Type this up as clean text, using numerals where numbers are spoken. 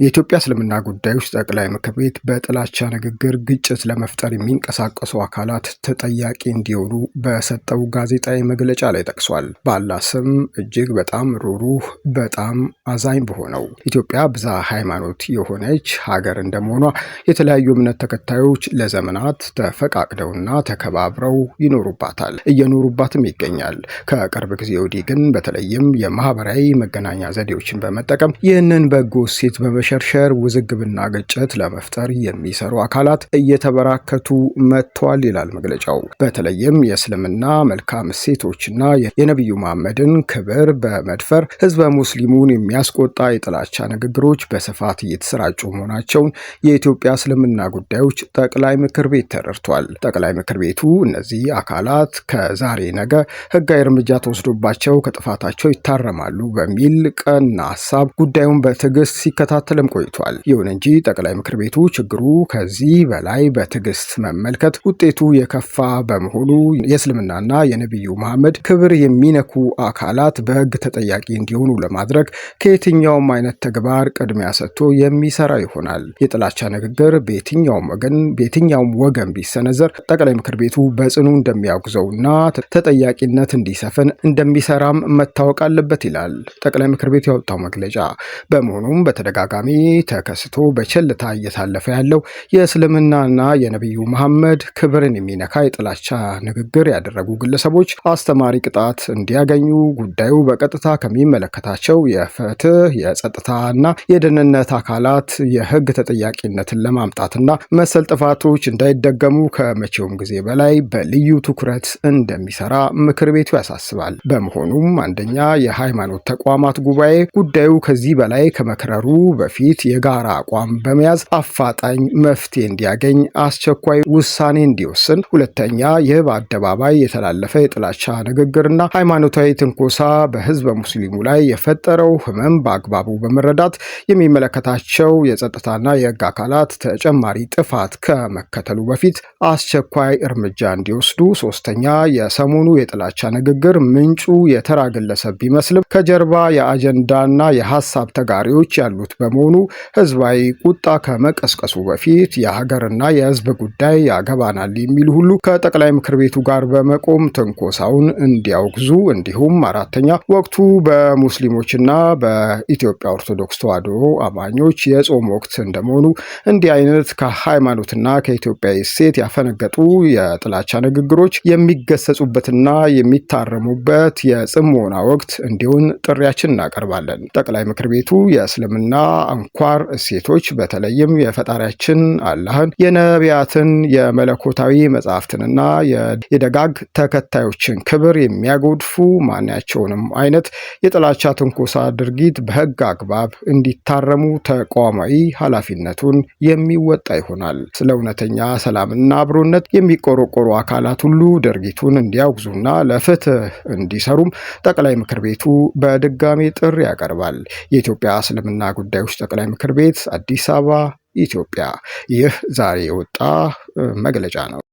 የኢትዮጵያ እስልምና ጉዳዮች ጠቅላይ ምክር ቤት በጥላቻ ንግግር ግጭት ለመፍጠር የሚንቀሳቀሱ አካላት ተጠያቂ እንዲሆኑ በሰጠው ጋዜጣዊ መግለጫ ላይ ጠቅሷል። በአላህ ስም እጅግ በጣም ሩህሩህ በጣም አዛኝ በሆነው ኢትዮጵያ ብዝሃ ሃይማኖት የሆነች ሀገር እንደመሆኗ የተለያዩ እምነት ተከታዮች ለዘመናት ተፈቃቅደውና ተከባብረው ይኖሩባታል፣ እየኖሩባትም ይገኛል። ከቅርብ ጊዜ ወዲህ ግን በተለይም የማህበራዊ መገናኛ ዘዴዎችን በመጠቀም ይህንን በጎ እሴት ሸርሸር ውዝግብና ግጭት ለመፍጠር የሚሰሩ አካላት እየተበራከቱ መጥተዋል ይላል መግለጫው። በተለይም የእስልምና መልካም እሴቶችና የነቢዩ መሐመድን ክብር በመድፈር ህዝበ ሙስሊሙን የሚያስቆጣ የጥላቻ ንግግሮች በስፋት እየተሰራጩ መሆናቸውን የኢትዮጵያ እስልምና ጉዳዮች ጠቅላይ ምክር ቤት ተረድቷል። ጠቅላይ ምክር ቤቱ እነዚህ አካላት ከዛሬ ነገ ህጋዊ እርምጃ ተወስዶባቸው ከጥፋታቸው ይታረማሉ በሚል ቀና ሀሳብ ጉዳዩን በትዕግስት ሲከታተል ቆይቷል። ይሁን እንጂ ጠቅላይ ምክር ቤቱ ችግሩ ከዚህ በላይ በትዕግስት መመልከት ውጤቱ የከፋ በመሆኑ የእስልምናና የነቢዩ መሐመድ ክብር የሚነኩ አካላት በህግ ተጠያቂ እንዲሆኑ ለማድረግ ከየትኛውም አይነት ተግባር ቅድሚያ ሰጥቶ የሚሰራ ይሆናል። የጥላቻ ንግግር በየትኛውም ወገን ቢሰነዘር ጠቅላይ ምክር ቤቱ በጽኑ እንደሚያወግዘውና ተጠያቂነት እንዲሰፍን እንደሚሰራም መታወቅ አለበት ይላል ጠቅላይ ምክር ቤቱ ያወጣው መግለጫ። በመሆኑም በተደጋጋሚ ተከስቶ በቸልታ እየታለፈ ያለው የእስልምናና የነቢዩ መሐመድ ክብርን የሚነካ የጥላቻ ንግግር ያደረጉ ግለሰቦች አስተማሪ ቅጣት እንዲያገኙ ጉዳዩ በቀጥታ ከሚመለከታቸው የፍትህ፣ የጸጥታና የደህንነት አካላት የህግ ተጠያቂነትን ለማምጣትና መሰል ጥፋቶች እንዳይደገሙ ከመቼውም ጊዜ በላይ በልዩ ትኩረት እንደሚሰራ ምክር ቤቱ ያሳስባል። በመሆኑም አንደኛ የሃይማኖት ተቋማት ጉባኤ ጉዳዩ ከዚህ በላይ ከመክረሩ በፊት የጋራ አቋም በመያዝ አፋጣኝ መፍትሄ እንዲያገኝ አስቸኳይ ውሳኔ እንዲወስን። ሁለተኛ ይህ በአደባባይ የተላለፈ የጥላቻ ንግግርና ሃይማኖታዊ ትንኮሳ በህዝበ ሙስሊሙ ላይ የፈጠረው ህመም በአግባቡ በመረዳት የሚመለከታቸው የጸጥታና የህግ አካላት ተጨማሪ ጥፋት ከመከተሉ በፊት አስቸኳይ እርምጃ እንዲወስዱ። ሶስተኛ የሰሞኑ የጥላቻ ንግግር ምንጩ የተራ ግለሰብ ቢመስልም ከጀርባ የአጀንዳና የሀሳብ ተጋሪዎች ያሉት በመሆኑ ህዝባዊ ቁጣ ከመቀስቀሱ በፊት የሀገርና የህዝብ ጉዳይ ያገባናል የሚሉ ሁሉ ከጠቅላይ ምክር ቤቱ ጋር በመቆም ትንኮሳውን እንዲያወግዙ። እንዲሁም አራተኛ ወቅቱ በሙስሊሞችና በኢትዮጵያ ኦርቶዶክስ ተዋሕዶ አማኞች የጾም ወቅት እንደመሆኑ እንዲህ አይነት ከሃይማኖትና ከኢትዮጵያ እሴት ያፈነገጡ የጥላቻ ንግግሮች የሚገሰጹበትና የሚታረሙበት የጽሞና ወቅት እንዲሆን ጥሪያችን እናቀርባለን። ጠቅላይ ምክር ቤቱ የእስልምና አንኳር እሴቶች በተለይም የፈጣሪያችን አላህን፣ የነቢያትን፣ የመለኮታዊ መጽሐፍትንና የደጋግ ተከታዮችን ክብር የሚያጎድፉ ማናቸውንም አይነት የጥላቻ ትንኮሳ ድርጊት በህግ አግባብ እንዲታረሙ ተቋማዊ ኃላፊነቱን የሚወጣ ይሆናል። ስለ እውነተኛ ሰላምና አብሮነት የሚቆረቆሩ አካላት ሁሉ ድርጊቱን እንዲያወግዙና ለፍትህ እንዲሰሩም ጠቅላይ ምክር ቤቱ በድጋሚ ጥሪ ያቀርባል። የኢትዮጵያ እስልምና ጉዳዮች ጠቅላይ ምክር ቤት፣ አዲስ አበባ፣ ኢትዮጵያ። ይህ ዛሬ የወጣ መግለጫ ነው።